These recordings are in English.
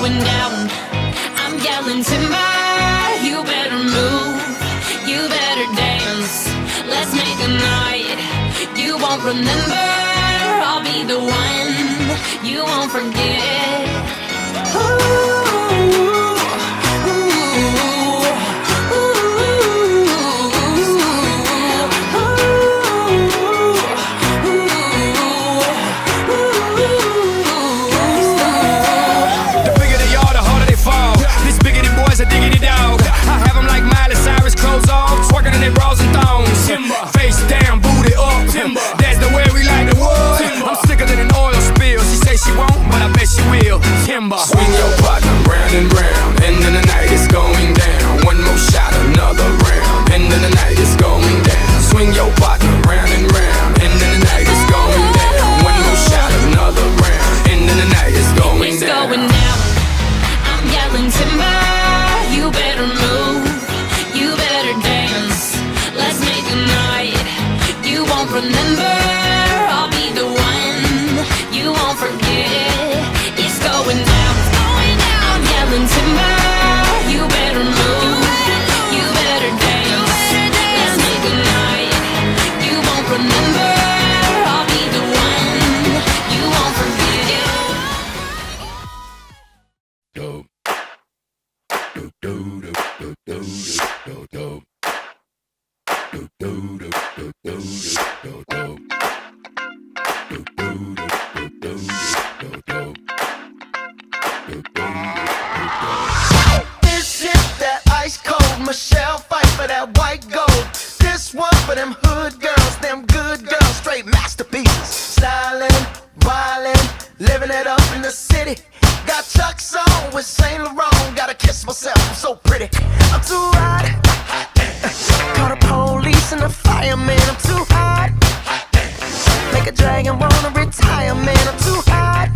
going down. I'm yelling timber, you better move, you better dance. Let's make a night you won't remember. I'll be the one you won't forget. Face down, booty up. Timber. That's the way we like the wood. Timber. I'm sicker than an oil spill. She say she won't, but I bet she will. Timber. Swing your partner round and round, and then the night is going down. One more shot, another round, and then the night is going down. Swing your partner round and round, and then the night is going down. One more shot, another round, and then the night is going it's down. Going down. I'm yelling timber, you better move, you better dance. Let's make a night you won't remember. I'll be the one you won't forget. It's going down, it's going down. I'm yelling timber, you better move, you better dance. Let's make a night you won't remember. I'll be the one you won't forget. Dope. Dope, dope, dope, dope, dope, dope. This is that ice cold Michelle fight for that white gold. This one for them hood girls, them good girls, straight masterpieces. Stylin', wildin', living it up in the city. Got Chuck's on with Saint Laurent. Gotta kiss myself, I'm so pretty. I'm too hot. Call the police and the fireman, I'm too hot. Make a dragon wanna retire, man, I'm too hot.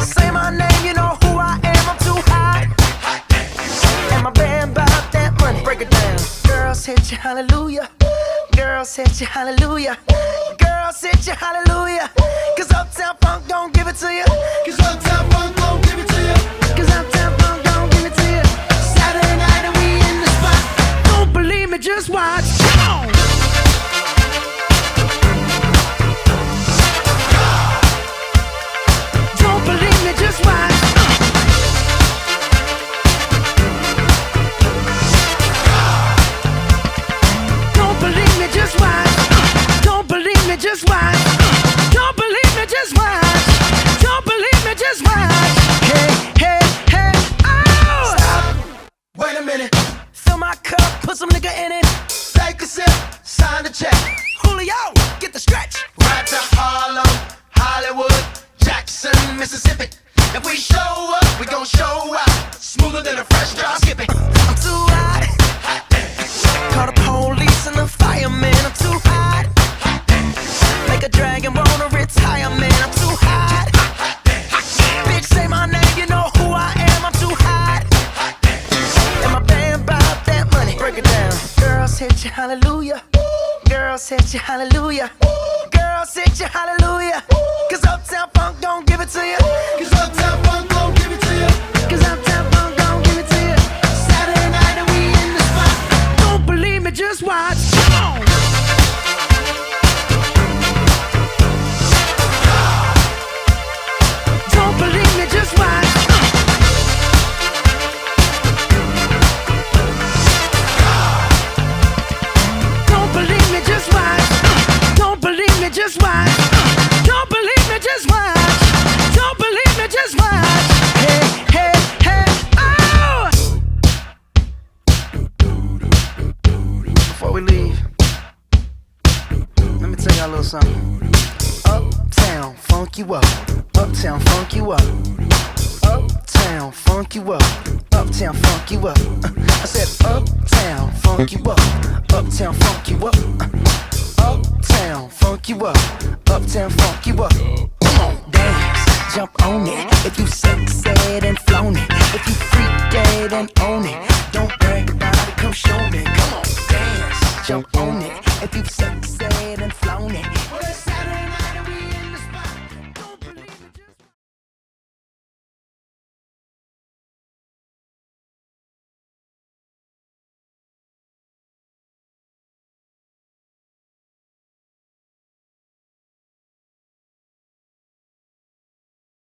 Say my name, you know who I am, I'm too hot. And my band bout that money, break it down. Girls hit you, hallelujah. Girls hit you, hallelujah. Girls hit you, hallelujah. Cause Uptown Funk don't give it to you. Cause Uptown Funk don't give it to you. Cause Uptown Funk don't give it to you. Saturday night and we in the spot. Don't believe me, just watch. Come on. Don't believe me, just watch. Don't believe me, just watch. Don't believe me, just watch. Don't believe me, just watch. Don't believe me, just watch. Hey, hey, hey, oh! Stop. Wait a minute. Fill my cup, put some nigga in it. Take a sip, sign the check. Julio, get the stretch. Right to Harlem, Hollywood, Jackson, Mississippi. If we show up, we gon' show out. Smoother than a fresh drop skipping. I'm too hot. Call the police and the fireman. I'm too hot. Make a dragon wanna retire, man. I'm too hot. Bitch, say my name, you know who I am. I'm too hot. And my band bout that money. Break it down. Girls hit you, hallelujah. Girls hit you, hallelujah. Girls hit you, hallelujah. Cause Uptown Funk don't give it to you. Cause Uptown Funk don't give it to you. Cause Uptown Funk don't give it to you. Saturday night and we in the spot. Don't believe me, just watch. Come on. Don't believe me, just watch. Don't believe me, just watch. Don't believe me, just watch. Don't believe me, just watch. Don't believe me, just watch. Hey, hey, hey, oh! Before we leave, let me tell y'all a little something. Uptown, funk you up. Uptown, funk you up. Uptown, funk you up. Uptown, funk you up. I said uptown, funk you up. Uptown, funk you up. Uptown, funk you up. Uptown, funk you up. Come on, dance, jump on it. If you sexed and flown it, if you freaked dead and own it, don't brag about it, come show me. Come on, dance, jump on it. If you sexed and flown it.